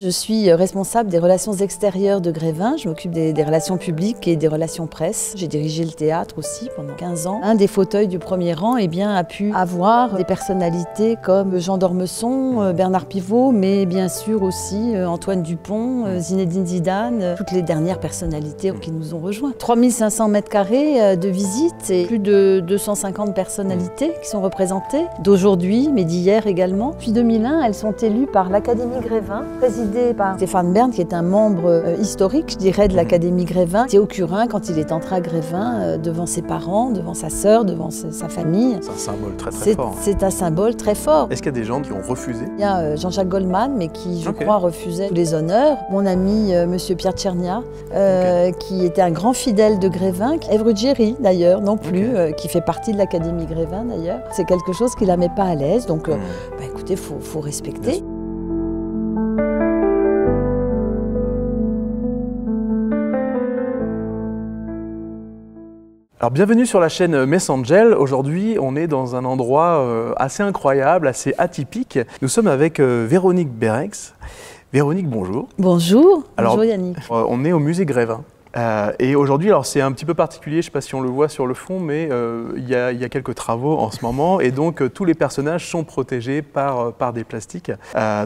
Je suis responsable des relations extérieures de Grévin. Je m'occupe des relations publiques et des relations presse. J'ai dirigé le théâtre aussi pendant 15 ans. Un des fauteuils du premier rang a pu avoir des personnalités comme Jean d'Ormesson, Bernard Pivot, mais bien sûr aussi Antoine Dupont, Zinedine Zidane, toutes les dernières personnalités qui nous ont rejoints. 3500 mètres carrés de visites et plus de 250 personnalités qui sont représentées, d'aujourd'hui, mais d'hier également. Depuis 2001, elles sont élues par l'Académie Grévin, présidée par Stéphane Bern, qui est un membre historique, je dirais, de l'Académie Grévin. C'est au Curin, quand il est entré à Grévin, devant ses parents, devant sa sœur, devant sa famille. C'est un symbole très fort. C'est un symbole très fort. Est-ce qu'il y a des gens qui ont refusé? Il y a Jean-Jacques Goldman, mais qui, je crois, refusait tous les honneurs. Mon ami, monsieur Pierre Tchernia, qui était un grand fidèle de Grévin. Ève Ruggieri, d'ailleurs, non plus, qui fait partie de l'Académie Grévin, d'ailleurs. C'est quelque chose qui ne la met pas à l'aise, donc écoutez, il faut respecter. Alors bienvenue sur la chaîne Messangel. Aujourd'hui, on est dans un endroit assez incroyable, assez atypique. Nous sommes avec Véronique Berex. Véronique, bonjour. Bonjour. Alors, bonjour Yannick. On est au musée Grévin. Et aujourd'hui, alors c'est un petit peu particulier, je ne sais pas si on le voit sur le fond, mais il y a quelques travaux en ce moment, et donc tous les personnages sont protégés par des plastiques.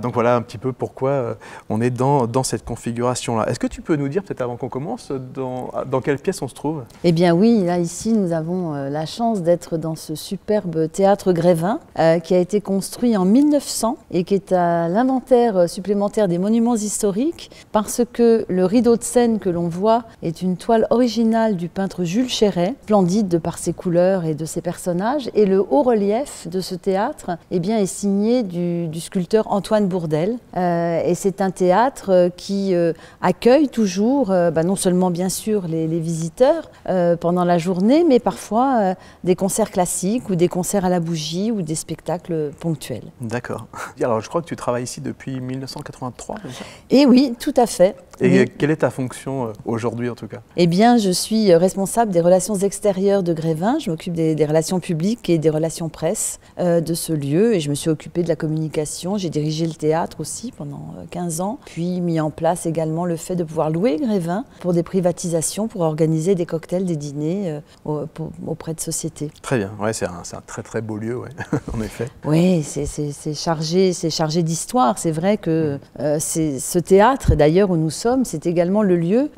Donc voilà un petit peu pourquoi on est dans cette configuration-là. Est-ce que tu peux nous dire, peut-être avant qu'on commence, dans quelle pièce on se trouve? Eh bien oui, là ici nous avons la chance d'être dans ce superbe théâtre Grévin qui a été construit en 1900 et qui est à l'inventaire supplémentaire des monuments historiques parce que le rideau de scène que l'on voit est une toile originale du peintre Jules Chéret, splendide de par ses couleurs et de ses personnages, et le haut relief de ce théâtre est signé du sculpteur Antoine Bourdelle. Et c'est un théâtre qui accueille toujours, non seulement bien sûr les visiteurs pendant la journée, mais parfois des concerts classiques ou des concerts à la bougie ou des spectacles ponctuels. D'accord. Alors je crois que tu travailles ici depuis 1983, c'est ça? Et oui, tout à fait. Et quelle est ta fonction aujourd'hui en tout cas? Eh bien, je suis responsable des relations extérieures de Grévin. Je m'occupe des relations publiques et des relations presse de ce lieu. Et je me suis occupée de la communication. J'ai dirigé le théâtre aussi pendant 15 ans. Puis mis en place également le fait de pouvoir louer Grévin pour des privatisations, pour organiser des cocktails, des dîners auprès de sociétés. Très bien. Ouais, c'est un très très beau lieu, ouais. En effet. Oui, c'est chargé d'histoire. C'est vrai que ce théâtre, d'ailleurs, où nous sommes, c'est également le lieu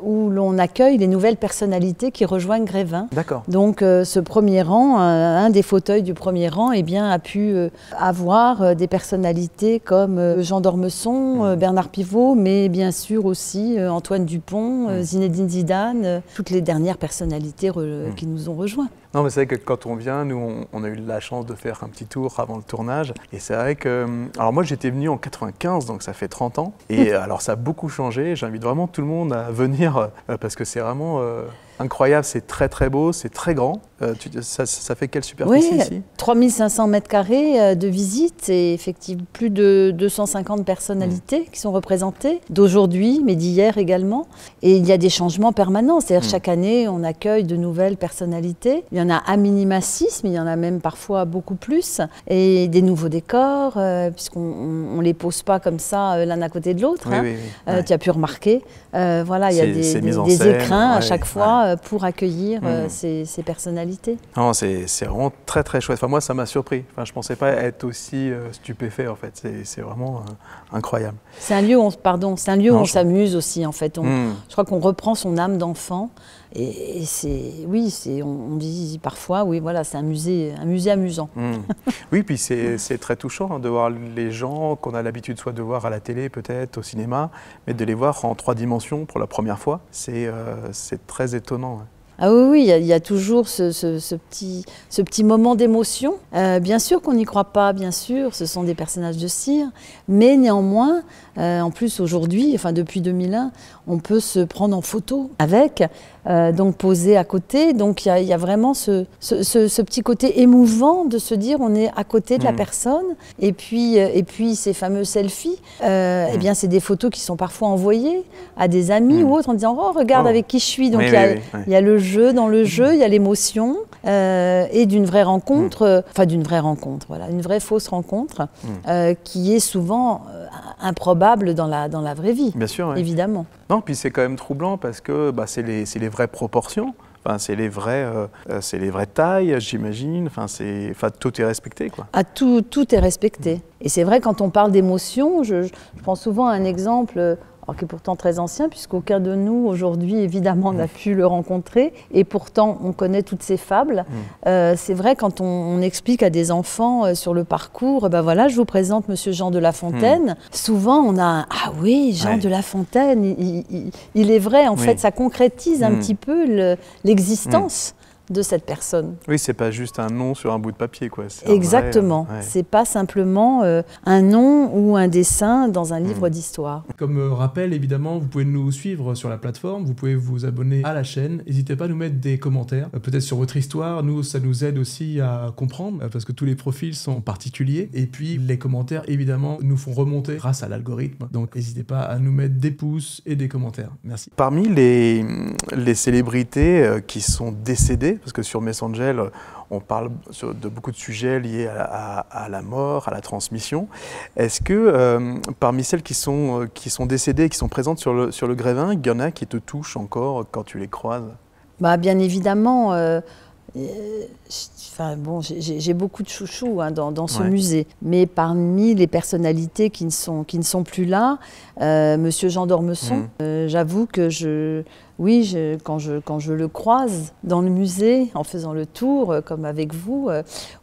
où l'on accueille les nouvelles personnalités qui rejoignent Grévin. D'accord. Donc ce premier rang, un des fauteuils du premier rang, a pu avoir des personnalités comme Jean d'Ormesson, Bernard Pivot, mais bien sûr aussi Antoine Dupont, Zinedine Zidane, toutes les dernières personnalités qui nous ont rejoints. Non, mais c'est vrai que quand on vient, nous, on a eu la chance de faire un petit tour avant le tournage. Et c'est vrai que... Alors moi, j'étais venu en 95, donc ça fait 30 ans. Et alors, ça a beaucoup changé. J'invite vraiment tout le monde à venir parce que c'est vraiment... incroyable, c'est très très beau, c'est très grand. Ça fait quelle superficie ici? 3500 mètres carrés de visites et effectivement plus de 250 personnalités qui sont représentées, d'aujourd'hui mais d'hier également. Et il y a des changements permanents, c'est-à-dire chaque année on accueille de nouvelles personnalités. Il y en a à minima 6, mais il y en a même parfois beaucoup plus. Et des nouveaux décors, puisqu'on ne les pose pas comme ça l'un à côté de l'autre. Tu as pu remarquer. Voilà, il y a des écrins à chaque fois. Pour accueillir ces personnalités. Non, c'est vraiment très très chouette. Enfin, moi, ça m'a surpris. Enfin, je ne pensais pas être aussi stupéfait en fait. C'est vraiment incroyable. C'est un lieu où on s'amuse aussi en fait. Je crois qu'on reprend son âme d'enfant. Et on dit parfois, oui, voilà, c'est un musée amusant. Oui, puis c'est très touchant de voir les gens qu'on a l'habitude soit de voir à la télé, peut-être au cinéma, mais de les voir en 3 dimensions pour la première fois, c'est très étonnant. Ah oui, il y a toujours ce petit moment d'émotion. Bien sûr qu'on n'y croit pas, bien sûr, ce sont des personnages de cire, mais néanmoins, en plus aujourd'hui, enfin depuis 2001, on peut se prendre en photo avec, donc poser à côté. Donc il y a vraiment ce petit côté émouvant de se dire on est à côté de la personne. Et puis ces fameux selfies, eh bien c'est des photos qui sont parfois envoyées à des amis ou autres en disant oh regarde avec qui je suis. Donc il y a le jeu dans le jeu, il y a l'émotion et d'une vraie rencontre, enfin d'une vraie rencontre, voilà, une vraie fausse rencontre qui est souvent improbable dans la vraie vie. Bien sûr, oui. Évidemment. Non, puis c'est quand même troublant parce que c'est les vraies proportions. Enfin, c'est les vraies tailles, j'imagine. Enfin, tout est respecté, quoi. Ah, tout est respecté. Et c'est vrai, quand on parle d'émotion, je prends souvent un exemple, alors qui est pourtant très ancien, puisqu'aucun de nous, aujourd'hui, évidemment, n'a pu le rencontrer. Et pourtant, on connaît toutes ces fables. C'est vrai, quand on explique à des enfants sur le parcours, ben voilà, je vous présente Monsieur Jean de La Fontaine. Souvent, on a « Ah oui, Jean de La Fontaine, il est vrai, en fait, ça concrétise un petit peu l'existence de cette personne. » Oui, c'est pas juste un nom sur un bout de papier, quoi. Exactement. C'est pas simplement un nom ou un dessin dans un livre d'histoire. Comme rappel, évidemment, vous pouvez nous suivre sur la plateforme, vous pouvez vous abonner à la chaîne. N'hésitez pas à nous mettre des commentaires, peut-être sur votre histoire. Nous, ça nous aide aussi à comprendre, parce que tous les profils sont particuliers. Et puis, les commentaires, évidemment, nous font remonter grâce à l'algorithme. Donc, n'hésitez pas à nous mettre des pouces et des commentaires. Merci. Parmi les célébrités qui sont décédées, parce que sur Messangel, on parle de beaucoup de sujets liés à la mort, à la transmission. Est-ce que parmi celles qui sont décédées et qui sont présentes sur le Grévin, il y en a qui te touchent encore quand tu les croises? Bien évidemment, j'ai beaucoup de chouchous dans ce musée. Mais parmi les personnalités qui ne sont plus là, Monsieur Jean d'Ormesson, j'avoue que quand je le croise dans le musée, en faisant le tour, comme avec vous,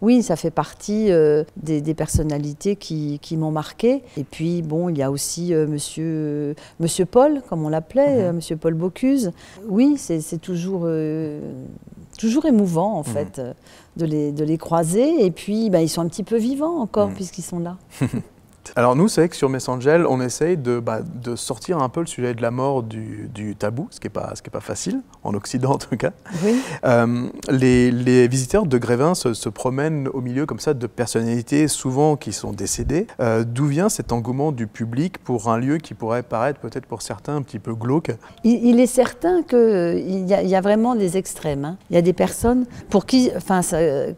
oui, ça fait partie des personnalités qui m'ont marqué. Et puis, bon, il y a aussi Monsieur Paul, comme on l'appelait, Monsieur Paul Bocuse. Oui, c'est toujours émouvant, en fait, de les croiser. Et puis, ils sont un petit peu vivants encore, puisqu'ils sont là. Alors nous, c'est vrai que sur Messangel, on essaye de sortir un peu le sujet de la mort du tabou, ce qui est pas facile, en Occident en tout cas. Oui. Les visiteurs de Grévin se promènent au milieu comme ça de personnalités souvent qui sont décédées. D'où vient cet engouement du public pour un lieu qui pourrait paraître peut-être pour certains un petit peu glauque? Il est certain qu'il y a vraiment des extrêmes. Hein. Il y a des personnes pour qui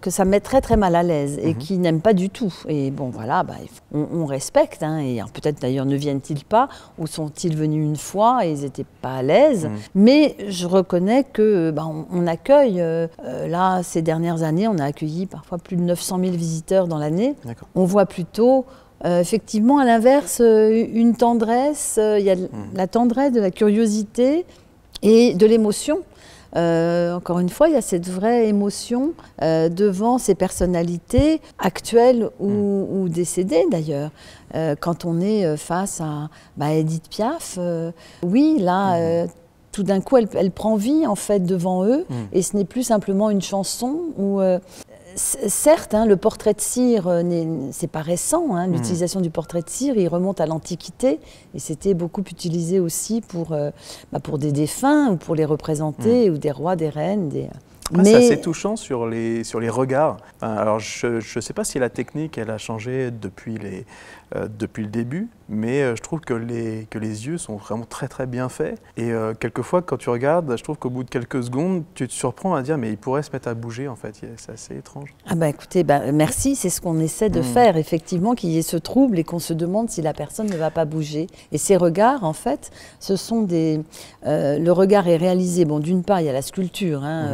que ça met très très mal à l'aise et qui n'aiment pas du tout. Et bon voilà, on respecte, hein, et peut-être d'ailleurs ne viennent-ils pas, ou sont-ils venus une fois et ils n'étaient pas à l'aise. Mais je reconnais que on accueille, là ces dernières années, on a accueilli parfois plus de 900 000 visiteurs dans l'année. On voit plutôt effectivement à l'inverse une tendresse, il y a la tendresse, de la curiosité et de l'émotion. Encore une fois, il y a cette vraie émotion devant ces personnalités actuelles ou décédées d'ailleurs. Quand on est face à Édith Piaf, oui, là, tout d'un coup, elle prend vie en fait devant eux, et ce n'est plus simplement une chanson où certes, hein, le portrait de cire, c'est pas récent, hein, l'utilisation du portrait de cire, il remonte à l'Antiquité, et c'était beaucoup utilisé aussi pour des défunts, ou pour les représenter, ou des rois, des reines. C'est assez touchant sur les regards. Alors je ne sais pas si la technique elle a changé depuis le début, mais je trouve que les yeux sont vraiment très très bien faits. Et quelquefois quand tu regardes, je trouve qu'au bout de quelques secondes, tu te surprends à dire mais il pourrait se mettre à bouger en fait. C'est assez étrange. Ah écoutez, merci, c'est ce qu'on essaie de faire, effectivement, qu'il y ait ce trouble et qu'on se demande si la personne ne va pas bouger. Et ces regards, en fait, ce sont le regard est réalisé, d'une part, il y a la sculpture, hein,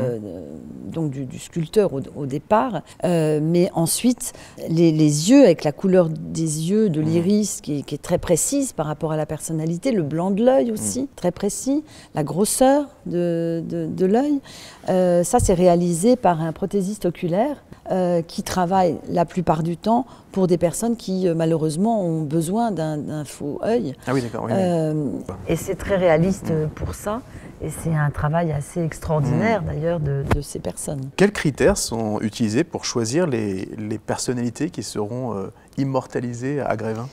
donc du sculpteur au départ, mais ensuite, les yeux, avec la couleur des yeux, de l'iris, qui est très précise par rapport à la personnalité, le blanc de l'œil aussi, très précis, la grosseur de l'œil, ça c'est réalisé par un prothésiste oculaire qui travaille la plupart du temps pour des personnes qui malheureusement ont besoin d'un faux œil. Ah oui, d'accord. Oui, et c'est très réaliste pour ça. Et c'est un travail assez extraordinaire d'ailleurs de ces personnes. Quels critères sont utilisés pour choisir les personnalités qui seront immortalisées à Grévin?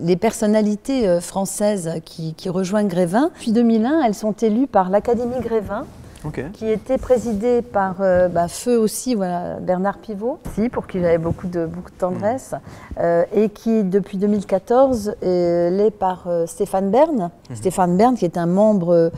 Les personnalités françaises qui rejoignent Grévin, depuis 2001, elles sont élues par l'Académie Grévin qui était présidé par feu aussi, voilà, Bernard Pivot, pour qui j'avais beaucoup de tendresse, et qui depuis 2014 l'est par Stéphane Bern. Stéphane Bern qui est un membre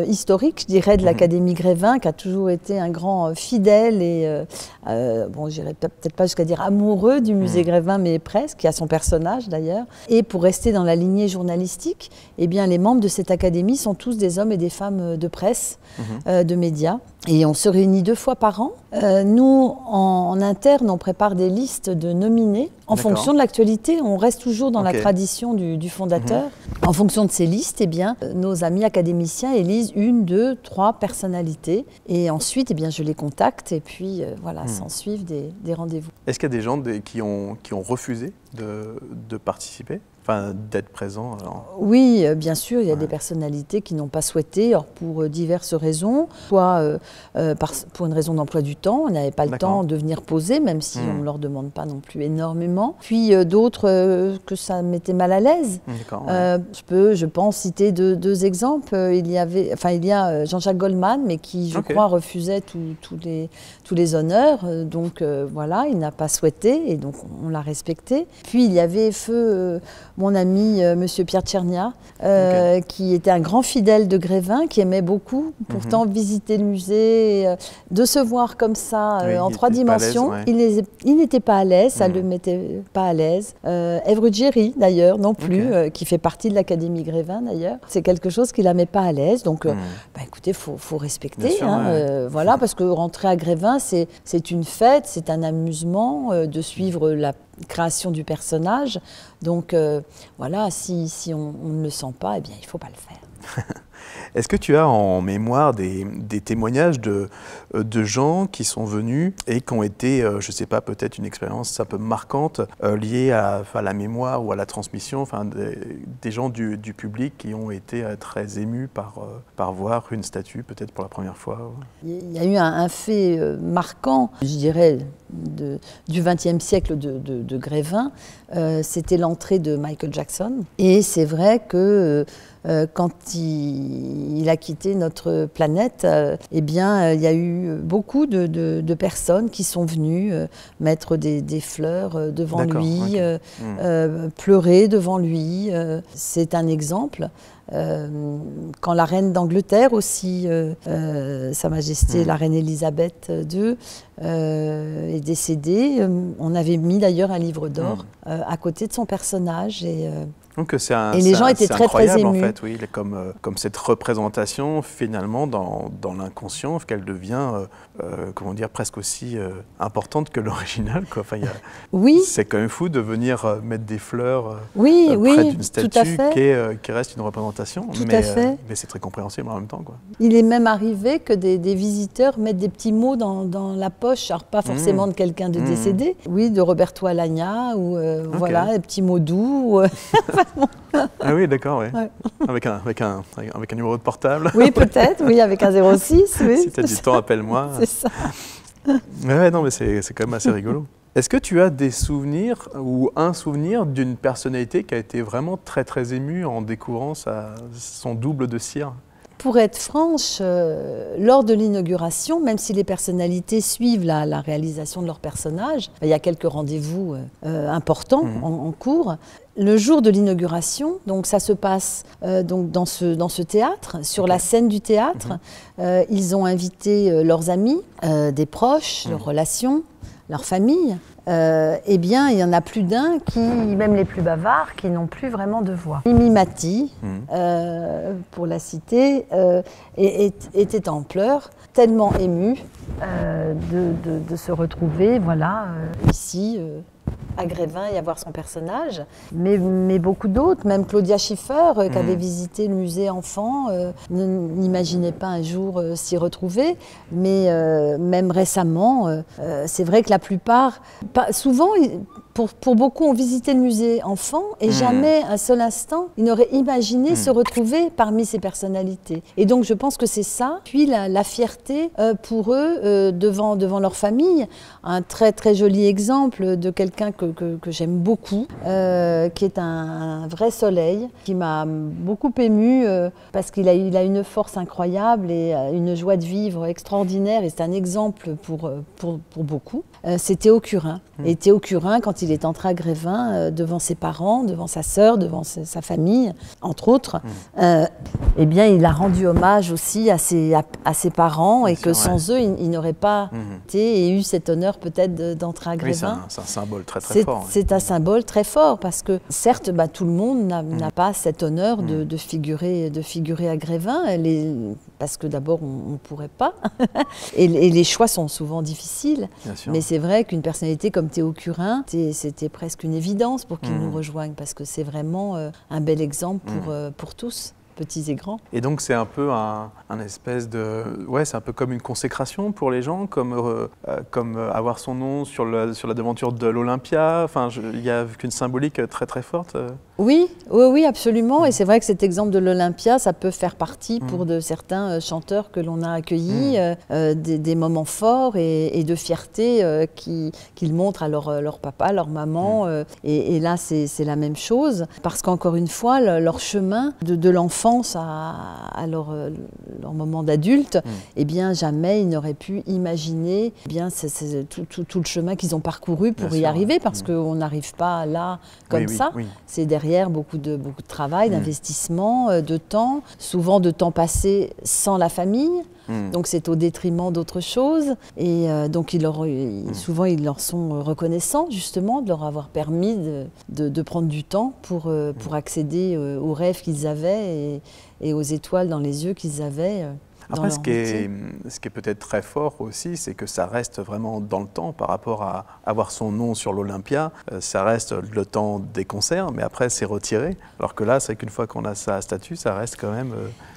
historique, je dirais, de l'Académie Grévin, qui a toujours été un grand fidèle et, bon, j'irai peut-être pas jusqu'à dire amoureux du musée Grévin, mais presque, qui a son personnage d'ailleurs. Et pour rester dans la lignée journalistique, eh bien, les membres de cette académie sont tous des hommes et des femmes de presse, de médias. Et on se réunit 2 fois par an. Nous, en interne, on prépare des listes de nominés. En fonction de l'actualité, on reste toujours dans la tradition du fondateur. En fonction de ces listes, eh bien, nos amis académiciens élisent 1, 2, 3 personnalités. Et ensuite, eh bien, je les contacte et puis voilà, s'en suivent des rendez-vous. Est-ce qu'il y a des gens qui ont refusé de participer ? Enfin, d'être présent Oui, bien sûr, il y a des personnalités qui n'ont pas souhaité, pour diverses raisons, soit pour une raison d'emploi du temps, on n'avait pas le temps de venir poser, même si on ne leur demande pas non plus énormément. Puis d'autres que ça mettait mal à l'aise. Je pense citer deux exemples. Il y a Jean-Jacques Goldman, mais qui, je crois, refusait tous les honneurs. Donc voilà, il n'a pas souhaité, et donc on l'a respecté. Puis il y avait mon ami Monsieur Pierre Tchernia, qui était un grand fidèle de Grévin, qui aimait beaucoup, pourtant visiter le musée, de se voir comme ça en 3 dimensions. Il n'était pas à l'aise, ça ne le mettait pas à l'aise. Ève Ruggieri d'ailleurs, non plus, qui fait partie de l'Académie Grévin d'ailleurs. C'est quelque chose qui ne la met pas à l'aise, donc écoutez, il faut respecter. Sûr, voilà, parce que rentrer à Grévin, c'est une fête, c'est un amusement de suivre la création du personnage. Donc voilà, si on ne le sent pas, eh bien, il ne faut pas le faire. Est-ce que tu as en mémoire des témoignages de gens qui sont venus et qui ont été, je ne sais pas, peut-être une expérience un peu marquante liée à la mémoire ou à la transmission, enfin, des gens du public qui ont été très émus par voir une statue, peut-être pour la première fois? Il y a eu un fait marquant, je dirais, du XXe siècle de Grévin, c'était l'entrée de Michael Jackson. Et c'est vrai que quand il a quitté notre planète, eh bien, il y a eu beaucoup de personnes qui sont venues mettre des fleurs devant lui, pleurer devant lui. C'est un exemple. Quand la reine d'Angleterre aussi, Sa Majesté la reine Elisabeth II, est décédée, on avait mis d'ailleurs un livre d'or à côté de son personnage. Donc et les gens étaient très émus. En fait, oui, comme cette représentation finalement dans l'inconscient, qu'elle devient, comment dire, presque aussi importante que l'original. Enfin, c'est quand même fou de venir mettre des fleurs près d'une statue qui reste une représentation, mais c'est très compréhensible en même temps, quoi. Il est même arrivé que des visiteurs mettent des petits mots dans la poche, alors pas forcément de quelqu'un de décédé, de Roberto Alagna, ou voilà, des petits mots doux. Ah oui, d'accord, oui. Avec un numéro de portable. Oui, peut-être, avec un 06. Oui. Si tu as du temps, appelle-moi. C'est ça. Ouais, non, mais c'est quand même assez rigolo. Est-ce que tu as des souvenirs ou un souvenir d'une personnalité qui a été vraiment très très émue en découvrant son double de cire? Pour être franche, lors de l'inauguration, même si les personnalités suivent la réalisation de leur personnage, il y a quelques rendez-vous importants en cours. Le jour de l'inauguration, donc ça se passe donc dans ce théâtre, sur la scène du théâtre. Ils ont invité leurs amis, des proches, leurs relations, leur famille. Eh bien, il y en a plus d'un qui, même les plus bavards, qui n'ont plus vraiment de voix. Mimi Mati, pour la citer, était en pleurs, tellement émue de se retrouver, voilà, ici, à Grévin et à voir son personnage. Mais beaucoup d'autres, même Claudia Schiffer, qui avait visité le musée enfant, n'imaginait pas un jour s'y retrouver. Mais même récemment, c'est vrai que la plupart, souvent, pour beaucoup, ont visité le musée enfant et jamais un seul instant, ils n'auraient imaginé se retrouver parmi ces personnalités. Et donc, je pense que c'est ça. Puis la fierté pour eux devant leur famille. Un très très joli exemple de quelqu'un que que j'aime beaucoup, qui est un vrai soleil, qui m'a beaucoup émue parce qu'il a une force incroyable et une joie de vivre extraordinaire, et c'est un exemple pour beaucoup. C'est Théo Curin. Et Théo Curin, quand il est entré à Grévin, devant ses parents, devant sa sœur, devant sa famille, entre autres, eh bien, il a rendu hommage aussi à ses parents, et que sans eux, il n'aurait pas été et eu cet honneur peut-être d'entrer à Grévin. Oui, c'est un symbole très fort. C'est un symbole très fort, parce que certes, tout le monde n'a pas cet honneur de figurer à Grévin, parce que d'abord, on ne pourrait pas. et les choix sont souvent difficiles. Mais c'est vrai qu'une personnalité comme Théo Curin, c'était presque une évidence pour qu'il nous rejoigne, parce que c'est vraiment un bel exemple pour tous, petits et grands. Et donc c'est un peu un espèce de... Ouais, c'est un peu comme une consécration pour les gens, comme avoir son nom sur la devanture de l'Olympia. Enfin, il y a qu'une symbolique très forte. Oui, absolument. Et c'est vrai que cet exemple de l'Olympia, ça peut faire partie pour de certains chanteurs que l'on a accueillis, des moments forts et de fierté qu'ils montrent à leur papa, leur maman. Et là, c'est la même chose. Parce qu'encore une fois, leur chemin de l'enfance à leur moment d'adulte, eh bien, jamais ils n'auraient pu imaginer tout le chemin qu'ils ont parcouru pour y arriver, parce qu'on n'arrive pas là comme ça. C'est derrière beaucoup de travail, d'investissement, de temps, souvent de temps passé sans la famille. Donc c'est au détriment d'autres choses. Et donc souvent ils leur sont reconnaissants justement de leur avoir permis de prendre du temps pour accéder aux rêves qu'ils avaient et aux étoiles dans les yeux qu'ils avaient. Après, ce qui est peut-être très fort aussi, c'est que ça reste vraiment dans le temps par rapport à avoir son nom sur l'Olympia. Ça reste le temps des concerts, mais après, c'est retiré. Alors que là, c'est qu'une fois qu'on a sa statue, ça reste quand même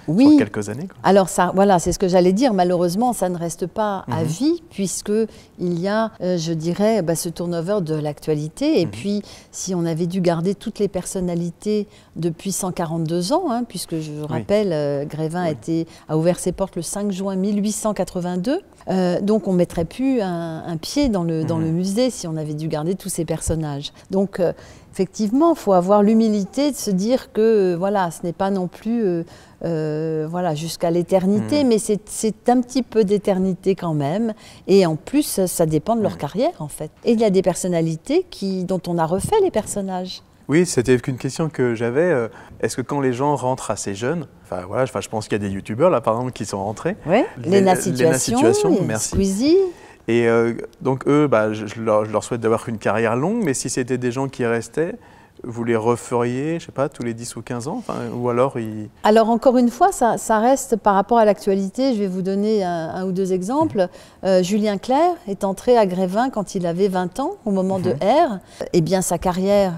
sur quelques années. Quoi. Alors, voilà, c'est ce que j'allais dire. Malheureusement, ça ne reste pas à vie, puisqu'il y a, je dirais, ce turnover de l'actualité. Et puis, si on avait dû garder toutes les personnalités depuis 142 ans, puisque je rappelle, Grévin a ouvert ses portes le 5 juin 1882. Donc on ne mettrait plus un pied dans le musée si on avait dû garder tous ces personnages. Donc effectivement, il faut avoir l'humilité de se dire que voilà, ce n'est pas non plus jusqu'à l'éternité, mais c'est un petit peu d'éternité quand même. Et en plus, ça dépend de leur carrière en fait. Et il y a des personnalités dont on a refait les personnages. Oui, c'était une question que j'avais. Est-ce que quand les gens rentrent assez jeunes, je pense qu'il y a des youtubeurs là par exemple qui sont rentrés. Oui, Léna Situation, merci. Squeezie. Et donc eux, je leur souhaite d'avoir une carrière longue, mais si c'était des gens qui restaient, vous les referiez, je ne sais pas, tous les 10 ou 15 ans ou alors Alors encore une fois, ça reste par rapport à l'actualité. Je vais vous donner un ou deux exemples. Julien Clerc est entré à Grévin quand il avait 20 ans, au moment de R. Eh bien, sa carrière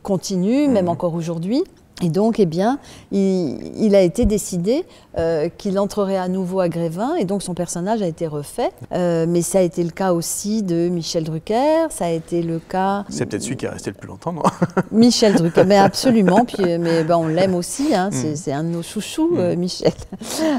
continue, même encore aujourd'hui. Et donc, eh bien, il a été décidé qu'il entrerait à nouveau à Grévin, et donc son personnage a été refait. Mais ça a été le cas aussi de Michel Drucker, ça a été le cas... C'est peut-être celui qui est resté le plus longtemps, non? Michel Drucker, mais absolument, mais on l'aime aussi, c'est un de nos chouchous, Michel.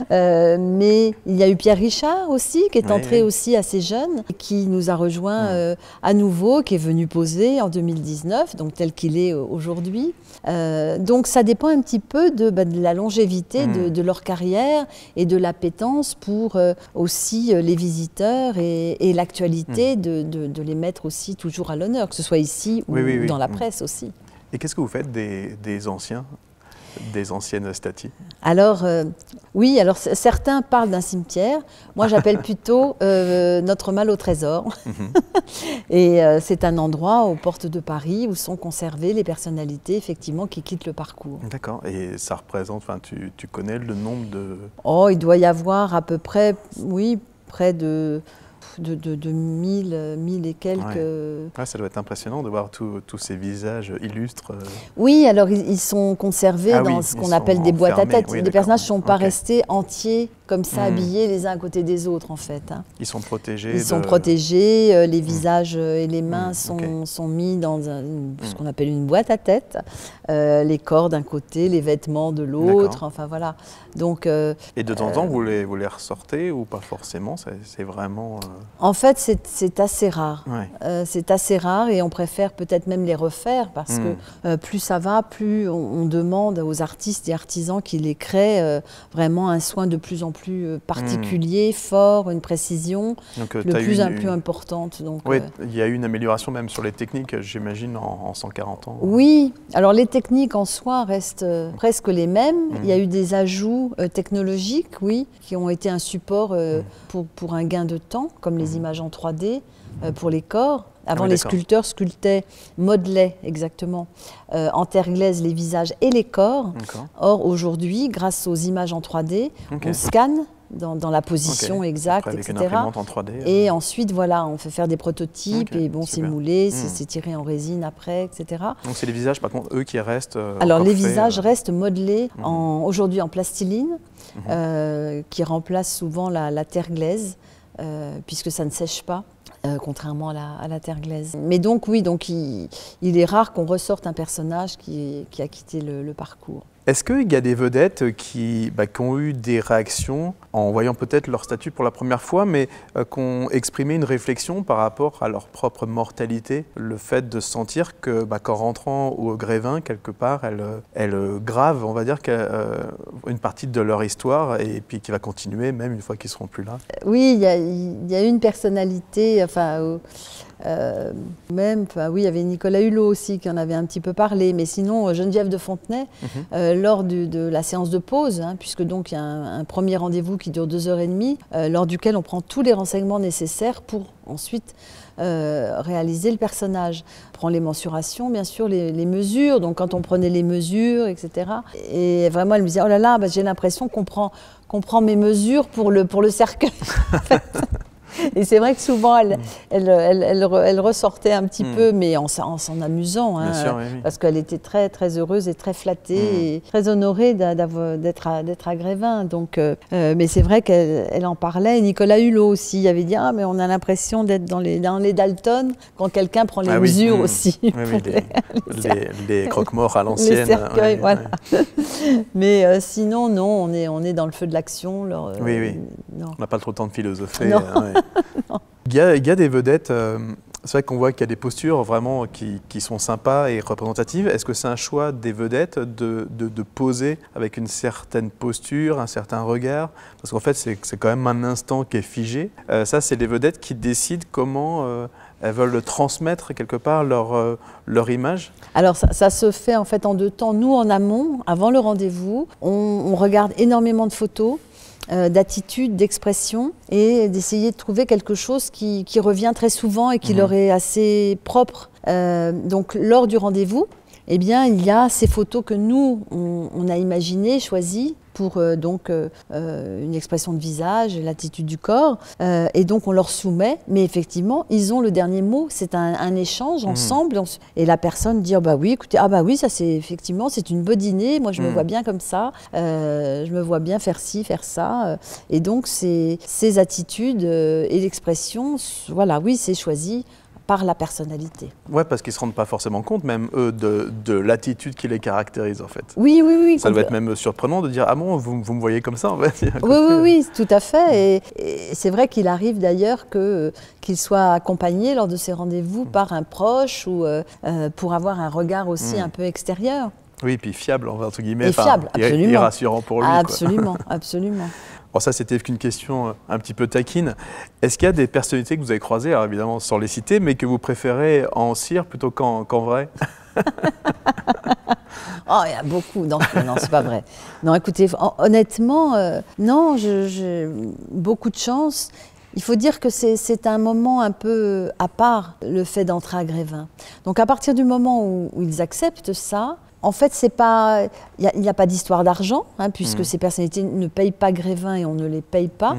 Mais il y a eu Pierre Richard aussi, qui est entré aussi assez jeune, qui nous a rejoint à nouveau, qui est venu poser en 2019, donc tel qu'il est aujourd'hui. Donc ça dépend un petit peu de la longévité de leur carrière et de l'appétence pour aussi les visiteurs et l'actualité de les mettre aussi toujours à l'honneur, que ce soit ici ou dans la presse aussi. Et qu'est-ce que vous faites des anciens, des anciennes statues? Alors, oui, alors certains parlent d'un cimetière. Moi, j'appelle plutôt notre malle au trésor. Et c'est un endroit aux portes de Paris où sont conservées les personnalités, effectivement, qui quittent le parcours. D'accord. Et ça représente, tu connais le nombre de... Oh, il doit y avoir à peu près, près de 1000 et quelques... Ouais, ça doit être impressionnant de voir tous ces visages illustres. Oui, alors ils sont conservés dans ce qu'on appelle des boîtes à têtes. Les personnages ne sont pas restés entiers comme ça, habillés les uns à côté des autres, en fait. Hein. Ils sont protégés. Ils sont protégés, les visages et les mains sont mis dans ce qu'on appelle une boîte à tête, les corps d'un côté, les vêtements de l'autre, enfin voilà. Donc, et de temps en temps, vous les ressortez ou pas forcément? C'est vraiment... En fait, c'est assez rare. Ouais. C'est assez rare et on préfère peut-être même les refaire parce que plus ça va, plus on demande aux artistes et artisans qui les créent vraiment un soin de plus en plus particulier, fort, une précision un peu importante. Donc, oui, il y a eu une amélioration même sur les techniques, j'imagine, en 140 ans. Oui, alors les techniques en soi restent presque les mêmes. Il y a eu des ajouts technologiques, oui, qui ont été un support pour un gain de temps, comme les images en 3D pour les corps. Avant, les sculpteurs sculptaient, modelaient exactement en terre glaise les visages et les corps. Or, aujourd'hui, grâce aux images en 3D, on scanne dans la position exacte, avec etc. Une imprimante en 3D, et ensuite, voilà, on fait faire des prototypes et bon, c'est moulé, c'est tiré en résine après, etc. Donc c'est les visages, par contre, eux qui restent alors les visages restent modelés aujourd'hui en plastiline, qui remplace souvent la terre glaise, puisque ça ne sèche pas. Contrairement à la terre glaise. Mais donc oui, donc il est rare qu'on ressorte un personnage qui a quitté le parcours. Est-ce qu'il y a des vedettes qui ont eu des réactions en voyant peut-être leur statut pour la première fois, mais qui ont exprimé une réflexion par rapport à leur propre mortalité, le fait de sentir que qu'en rentrant au Grévin, quelque part, elles gravent, on va dire, une partie de leur histoire et puis qui va continuer même une fois qu'ils ne seront plus là? Oui, il y a une personnalité, oui, il y avait Nicolas Hulot aussi qui en avait un petit peu parlé, mais sinon Geneviève de Fontenay, lors de la séance de pause, puisque donc il y a un premier rendez-vous qui dure 2h30, lors duquel on prend tous les renseignements nécessaires pour ensuite réaliser le personnage. On prend les mensurations, bien sûr, les mesures, donc quand on prenait les mesures, etc. Et vraiment, elle me disait, oh là là, j'ai l'impression qu'on prend mes mesures pour le cercueil. Et c'est vrai que souvent, elle ressortait un petit peu, mais en s'en amusant, sûr, parce qu'elle était très, très heureuse et très flattée et très honorée d'être à Grévin. Donc, mais c'est vrai qu'elle en parlait. Et Nicolas Hulot aussi, il avait dit, ah, mais on a l'impression d'être dans les Dalton quand quelqu'un prend les mesures aussi. Oui, les croque-morts à l'ancienne. Les cercueils, voilà. Mais sinon, non, on est dans le feu de l'action. On n'a pas trop le temps de philosopher. Non. Il y a des vedettes, c'est vrai qu'on voit qu'il y a des postures vraiment qui sont sympas et représentatives. Est-ce que c'est un choix des vedettes de poser avec une certaine posture, un certain regard? Parce qu'en fait, c'est quand même un instant qui est figé. Ça, c'est les vedettes qui décident comment elles veulent transmettre quelque part leur image. Alors ça se fait en fait en deux temps. Nous, en amont, avant le rendez-vous, on regarde énormément de photos, d'attitude, d'expression, et d'essayer de trouver quelque chose qui revient très souvent et qui leur est assez propre. Donc lors du rendez-vous, eh bien, il y a ces photos que nous, on a imaginées, choisies, pour une expression de visage, l'attitude du corps, et donc on leur soumet, mais effectivement, ils ont le dernier mot, c'est un échange ensemble, et la personne dit, bah oui, écoutez, oui, ça c'est effectivement, c'est une bodinée, moi je me vois bien comme ça, je me vois bien faire ci, faire ça, et donc ces attitudes et l'expression, voilà, oui, c'est choisi par la personnalité. Oui, parce qu'ils ne se rendent pas forcément compte, même eux, de l'attitude qui les caractérise, en fait. Oui. Ça doit être même surprenant de dire « Ah bon, vous me voyez comme ça, en fait ?» Oui, tout à fait. Et c'est vrai qu'il arrive d'ailleurs qu'ils soient accompagnés lors de ces rendez-vous par un proche ou pour avoir un regard aussi un peu extérieur. Oui, puis fiable, entre guillemets. Et fiable, absolument. Et rassurant pour lui. Absolument, absolument. Alors ça, c'était qu'une question un petit peu taquine. Est-ce qu'il y a des personnalités que vous avez croisées, alors évidemment sans les citer, mais que vous préférez en cire plutôt qu'en vrai? Oh, il y a beaucoup. Non, c'est pas vrai. Non, écoutez, honnêtement, non, j'ai beaucoup de chance. Il faut dire que c'est un moment un peu à part, le fait d'entrer à Grévin. Donc à partir du moment où ils acceptent ça, En fait, il n'y a pas d'histoire d'argent, hein, puisque ces personnalités ne payent pas Grévin et on ne les paye pas.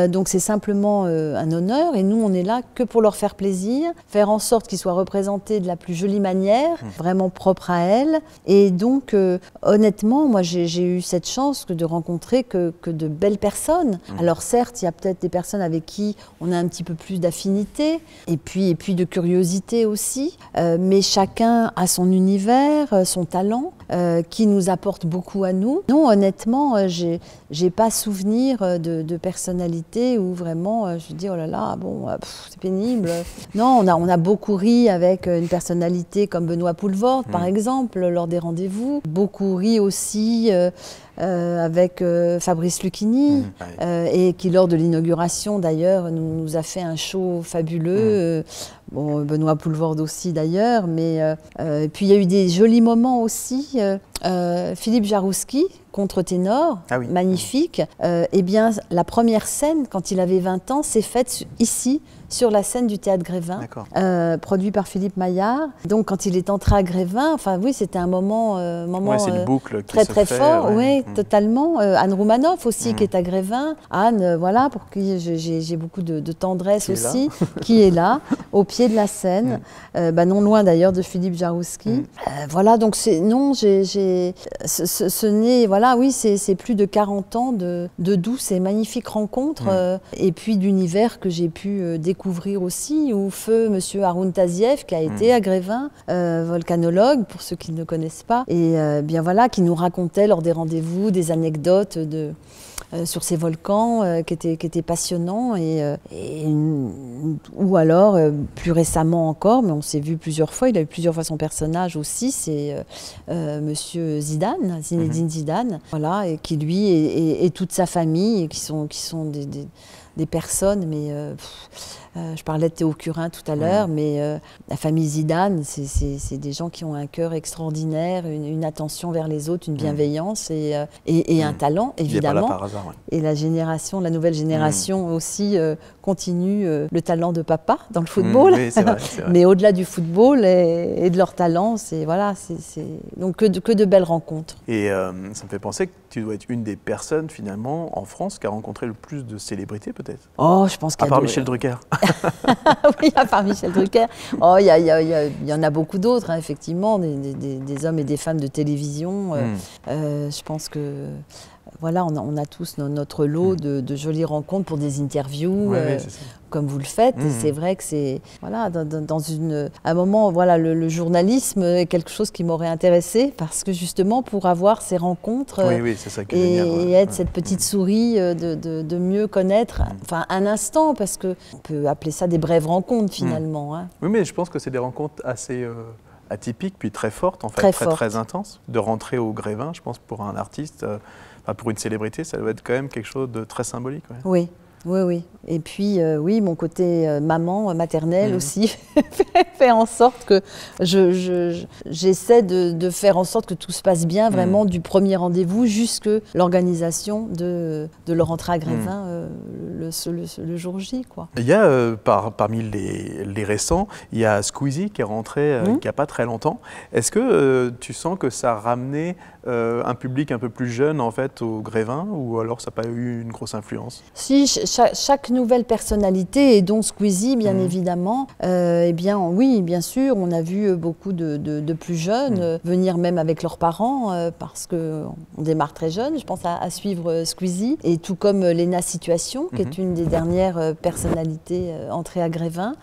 Donc c'est simplement un honneur et nous, on est là que pour leur faire plaisir, faire en sorte qu'ils soient représentés de la plus jolie manière, vraiment propre à elles. Et donc, honnêtement, moi, j'ai eu cette chance de rencontrer que de belles personnes. Alors certes, il y a peut-être des personnes avec qui on a un petit peu plus d'affinité et puis de curiosité aussi, mais chacun a son univers, son talent, qui nous apporte beaucoup à nous. Non, honnêtement, j'ai pas souvenir de personnalité où vraiment je dis oh là là, bon, c'est pénible. Non, on a beaucoup ri avec une personnalité comme Benoît Poelvoorde, par exemple, lors des rendez-vous. Beaucoup ri aussi avec Fabrice Lucchini, et qui lors de l'inauguration d'ailleurs nous a fait un show fabuleux. Bon, Benoît Poelvoorde aussi d'ailleurs, mais et puis il y a eu des jolis moments aussi. Philippe Jarouski, contre-ténor, magnifique. Eh bien, la première scène, quand il avait 20 ans, s'est faite ici, sur la scène du Théâtre Grévin, produit par Philippe Maillard. Donc, quand il est entré à Grévin, enfin oui, c'était un moment, c'est une boucle qui très se très fait, fort, oui, totalement. Anne Roumanoff aussi, qui est à Grévin. Anne, voilà, pour qui j'ai beaucoup de tendresse aussi, qui est là, au pied de la scène, non loin d'ailleurs de Philippe Jarouski. Voilà, donc non, ce n'est, voilà, oui, c'est plus de 40 ans de douces et magnifiques rencontres, et puis d'univers que j'ai pu découvrir aussi, où feu Monsieur Haroun Tazieff, qui a été à Grévin, volcanologue, pour ceux qui ne le connaissent pas, et bien voilà, qui nous racontait lors des rendez-vous des anecdotes sur ces volcans qui étaient passionnants, ou alors, plus récemment encore, mais on s'est vu plusieurs fois, il a eu plusieurs fois son personnage aussi, c'est Monsieur Zidane, Zinedine Zidane, voilà, et qui lui et toute sa famille, qui sont des personnes, mais je parlais de Théo Curin tout à l'heure, mais la famille Zidane, c'est des gens qui ont un cœur extraordinaire, une attention vers les autres, une bienveillance et un talent, évidemment. Il est pas là par hasard, Et la nouvelle génération aussi continue le talent de papa dans le football. Oui, c'est vrai. Mais au-delà du football et de leur talent, donc que de belles rencontres. Et ça me fait penser que tu dois être une des personnes finalement en France qui a rencontré le plus de célébrités peut-être. Oh, je pense qu'il y a à part Michel Drucker. Oui, à part Michel Drucker. Oh, il y en a beaucoup d'autres, hein, effectivement, des hommes et des femmes de télévision. Je pense que voilà, on a tous notre lot de jolies rencontres pour des interviews, comme vous le faites. Et c'est vrai que c'est voilà, dans un moment, voilà, le journalisme est quelque chose qui m'aurait intéressé parce que justement pour avoir ces rencontres c'est ça qui est génial, et être cette petite souris de mieux connaître, enfin un instant, parce que on peut appeler ça des brèves rencontres finalement. Hein. Oui, mais je pense que c'est des rencontres assez atypiques puis très fortes en fait, très intenses. De rentrer au Grévin, je pense pour un artiste. Pour une célébrité, ça doit être quand même quelque chose de très symbolique. Oui. Et puis, oui, mon côté maman, maternelle aussi, fait en sorte que j'essaie de faire en sorte que tout se passe bien, vraiment du premier rendez-vous jusque l'organisation de leur entrée à Grévin le jour J, quoi. Il y a, parmi les récents, il y a Squeezie qui est rentré il n'y a pas très longtemps. Est-ce que tu sens que ça a ramené un public un peu plus jeune en fait au Grévin, ou alors ça n'a pas eu une grosse influence? Si, chaque nouvelle personnalité, et dont Squeezie bien évidemment, eh bien oui, bien sûr, on a vu beaucoup de plus jeunes venir même avec leurs parents, parce qu'on démarre très jeune, je pense à suivre Squeezie, et tout comme Léna Situation, qui est une des dernières personnalités entrées à Grévin,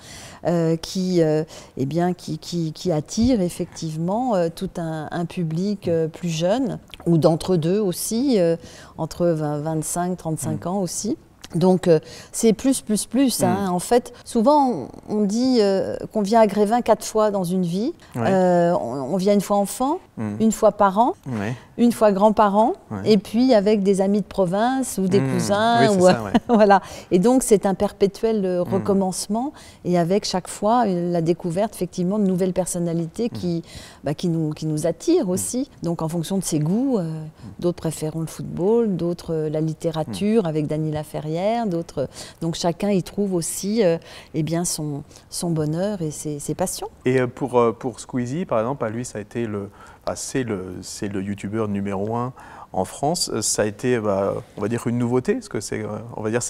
qui attire effectivement tout un public plus jeune, ou d'entre-deux aussi, entre 25 35 ans aussi. Donc c'est plus. Hein. En fait, souvent on dit qu'on vient à Grévin 4 fois dans une vie. On vient une fois enfant, une fois parent, une fois grands-parents, et puis avec des amis de province ou des cousins. Oui, ça, voilà. Et donc c'est un perpétuel recommencement, et avec chaque fois la découverte effectivement de nouvelles personnalités qui nous attirent aussi. Donc en fonction de ses goûts, d'autres préféreront le football, d'autres la littérature avec Dany Laferrière. manière, d'autres. Donc chacun y trouve aussi eh bien son bonheur et ses passions. Et pour Squeezie, par exemple, à lui, ça a été c'est le youtubeur numéro 1 en France. Ça a été, on va dire, une nouveauté, parce que c'est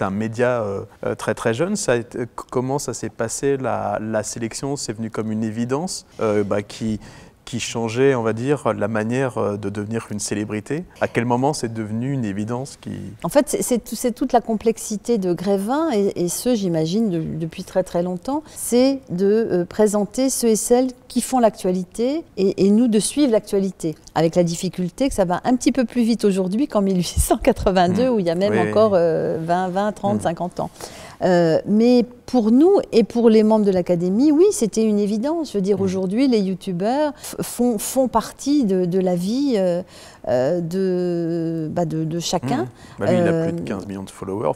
un média très très jeune. Comment ça s'est passé, la sélection? C'est venu comme une évidence qui changeait, on va dire, la manière de devenir une célébrité. À quel moment c'est devenu une évidence qui... En fait, c'est toute la complexité de Grévin, et ce, j'imagine, depuis très très longtemps, c'est de présenter ceux et celles qui font l'actualité et nous de suivre l'actualité. Avec la difficulté que ça va un petit peu plus vite aujourd'hui qu'en 1882, où il y a même encore 20, 30, 50 ans. Mais pour nous et pour les membres de l'Académie, oui, c'était une évidence. Je veux dire, aujourd'hui, les youtubeurs font partie de la vie de chacun. Lui, il a plus de 15 millions de followers.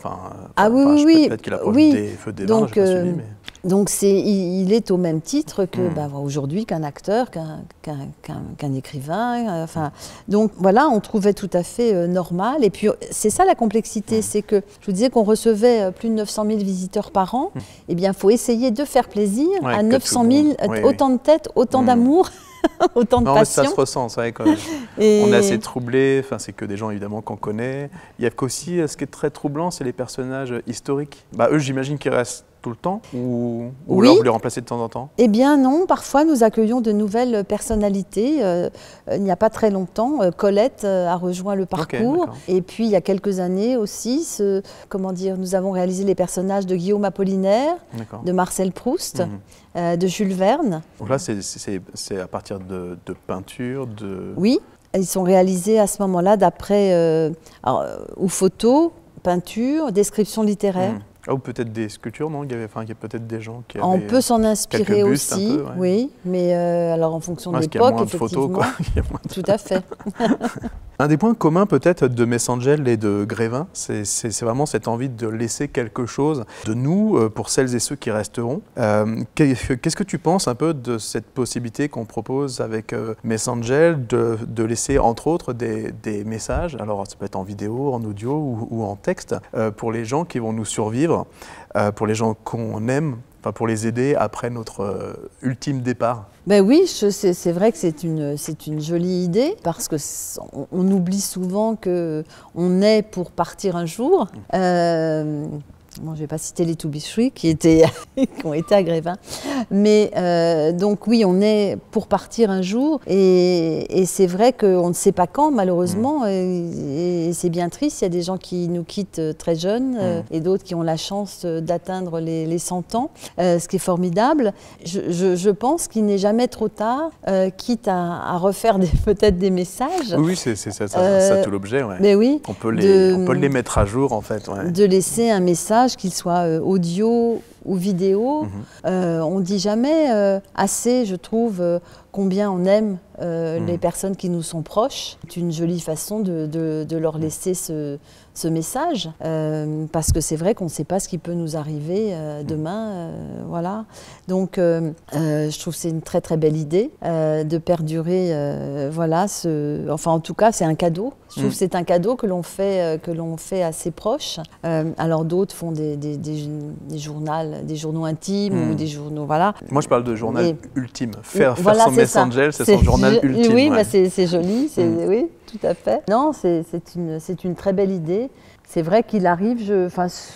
Peut-être qu'il approche des feux des vins, je n'ai pas suivi. Mais... Donc il est au même titre que aujourd'hui qu'un acteur, qu'un écrivain. Donc voilà, on trouvait tout à fait normal. Et puis c'est ça la complexité, c'est que je vous disais qu'on recevait plus de 900 000 visiteurs par an. Eh bien, il faut essayer de faire plaisir à 900 000, autant de têtes, autant d'amour. Autant de passion. Ça se ressent, c'est vrai quand même. On est assez troublé, c'est que des gens évidemment qu'on connaît. Il y a aussi, ce qui est très troublant, c'est les personnages historiques. Eux, j'imagine qu'ils restent tout le temps ou alors vous les remplacez de temps en temps? Eh bien non, parfois nous accueillons de nouvelles personnalités. Il n'y a pas très longtemps, Colette a rejoint le parcours. Et puis il y a quelques années aussi, nous avons réalisé les personnages de Guillaume Apollinaire, de Marcel Proust, de Jules Verne. Donc là, c'est à partir de peintures, Oui, ils sont réalisés à ce moment-là d'après ou photos, peintures, descriptions littéraires. Ou peut-être des sculptures, non? Il y a peut-être des gens qui avaient... On peut s'en inspirer aussi, oui, mais alors en fonction de l'époque, effectivement. Tout à fait. Un des points communs peut-être de Messangel et de Grévin, c'est vraiment cette envie de laisser quelque chose de nous pour celles et ceux qui resteront. Qu'est-ce que tu penses un peu de cette possibilité qu'on propose avec Messangel de laisser entre autres des messages, alors ça peut être en vidéo, en audio ou en texte, pour les gens qui vont nous survivre, pour les gens qu'on aime, pour les aider après notre ultime départ? Ben oui, c'est vrai que c'est une jolie idée parce qu'on oublie souvent qu'on est pour partir un jour. Bon, je ne vais pas citer les To Be Free qui ont été à Grévin. Mais donc oui, on est pour partir un jour et c'est vrai qu'on ne sait pas quand, malheureusement. Et c'est bien triste, il y a des gens qui nous quittent très jeunes et d'autres qui ont la chance d'atteindre les 100 ans, ce qui est formidable. Je pense qu'il n'est jamais trop tard, quitte à refaire peut-être des messages. Oui, c'est ça tout l'objet. Ouais. Mais oui, on peut les mettre à jour en fait. Ouais. De laisser un message, qu'il soit audio ou vidéo. On ne dit jamais assez, je trouve, combien on aime les personnes qui nous sont proches. C'est une jolie façon de leur laisser ce message, parce que c'est vrai qu'on ne sait pas ce qui peut nous arriver demain. Voilà. Donc, je trouve que c'est une très très belle idée de perdurer. Enfin, en tout cas, c'est un cadeau. Je trouve que c'est un cadeau que l'on fait à ses proches. Alors d'autres font des journaux intimes ou des journaux, voilà. Moi, je parle de journal ultime. Faire son Messangel, c'est son journal ultime. Oui, c'est joli, oui, tout à fait. Non, c'est une très belle idée. C'est vrai qu'il arrive,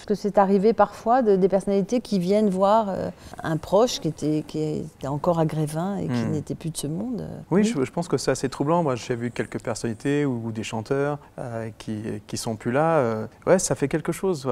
que c'est arrivé parfois des personnalités qui viennent voir un proche qui était encore à Grévin et qui n'était plus de ce monde. Oui, je pense que c'est assez troublant. Moi, j'ai vu quelques personnalités ou des chanteurs qui sont plus là. Ouais, ça fait quelque chose.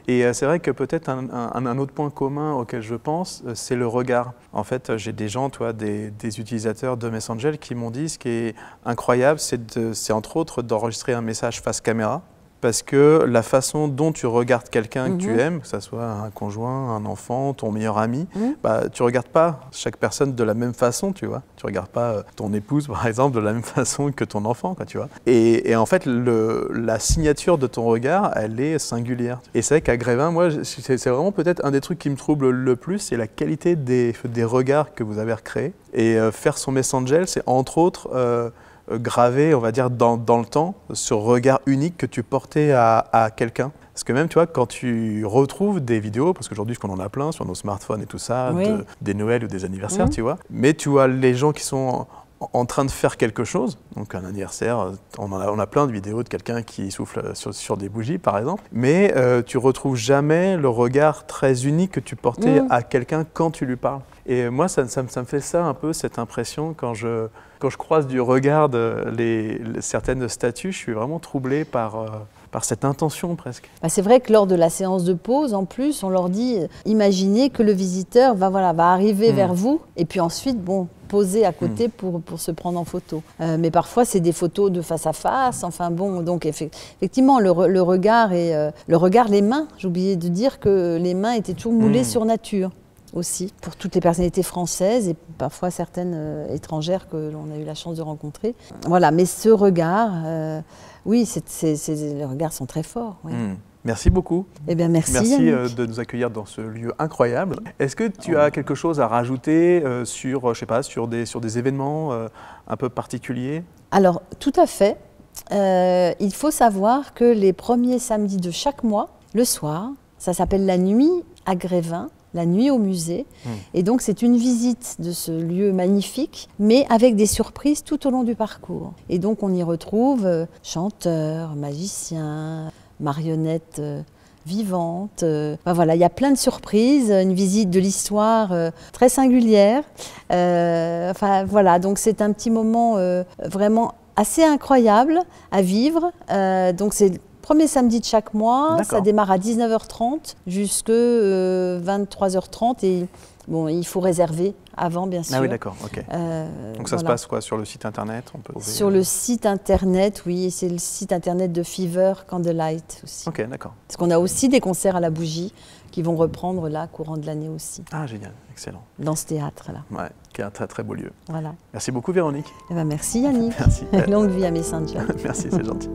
Et c'est vrai que peut-être un autre point commun auquel je pense, c'est le regard. En fait, j'ai des gens, des utilisateurs de Messangel qui m'ont dit ce qui est incroyable, c'est entre autres d'enregistrer un message face caméra. Parce que la façon dont tu regardes quelqu'un que tu aimes, que ce soit un conjoint, un enfant, ton meilleur ami, tu ne regardes pas chaque personne de la même façon, tu vois. Tu ne regardes pas ton épouse, par exemple, de la même façon que ton enfant, tu vois. Et en fait, la signature de ton regard, elle est singulière. Et c'est vrai qu'à Grévin, moi, c'est vraiment peut-être un des trucs qui me trouble le plus, c'est la qualité des regards que vous avez recréés. Et faire son Messangel, c'est entre autres... gravé, on va dire, dans le temps, ce regard unique que tu portais à quelqu'un. Parce que même, tu vois, quand tu retrouves des vidéos, parce qu'aujourd'hui, on en a plein sur nos smartphones et tout ça, Oui. des Noëls ou des anniversaires, tu vois, mais tu vois les gens qui sont en train de faire quelque chose, donc un anniversaire, on a plein de vidéos de quelqu'un qui souffle sur des bougies par exemple, mais tu retrouves jamais le regard très unique que tu portais à quelqu'un quand tu lui parles. Et moi, ça me fait ça un peu, cette impression, quand je croise du regard certaines statues, je suis vraiment troublé par cette intention presque. Bah, c'est vrai que lors de la séance de pause, en plus, on leur dit, imaginez que le visiteur va arriver vers vous, et puis ensuite, bon, poser à côté pour se prendre en photo. Mais parfois, c'est des photos de face à face, enfin bon, donc effectivement, le regard, les mains, j'ai oublié de dire que les mains étaient toujours moulées sur nature. Aussi, pour toutes les personnalités françaises et parfois certaines étrangères que l'on a eu la chance de rencontrer. Voilà, mais ce regard, oui, les regards sont très forts. Oui. Merci beaucoup. Eh bien, merci de nous accueillir dans ce lieu incroyable. Est-ce que tu as quelque chose à rajouter sur des événements un peu particuliers? Alors, tout à fait. Il faut savoir que les premiers samedis de chaque mois, le soir, ça s'appelle la nuit à Grévin, la nuit au musée. Et donc, c'est une visite de ce lieu magnifique, mais avec des surprises tout au long du parcours. Et donc, on y retrouve chanteurs, magiciens, marionnettes vivantes. Enfin, voilà, il y a plein de surprises, une visite de l'histoire très singulière. Enfin, voilà, donc c'est un petit moment vraiment assez incroyable à vivre. Donc, c'est premier samedi de chaque mois, ça démarre à 19h30 jusqu'à 23h30 et bon, il faut réserver avant bien sûr. Ah oui, d'accord, ok. Donc ça se passe quoi, sur le site internet Sur le site internet, oui, c'est le site internet de Fever Candlelight aussi. Ok, d'accord. Parce qu'on a aussi des concerts à la bougie qui vont reprendre là, courant de l'année aussi. Ah génial, excellent. Dans ce théâtre-là. Ouais, qui est un très très beau lieu. Voilà. Merci beaucoup Véronique. Eh ben, merci Yannick. Merci. Longue vie à Messenger. Merci, c'est gentil.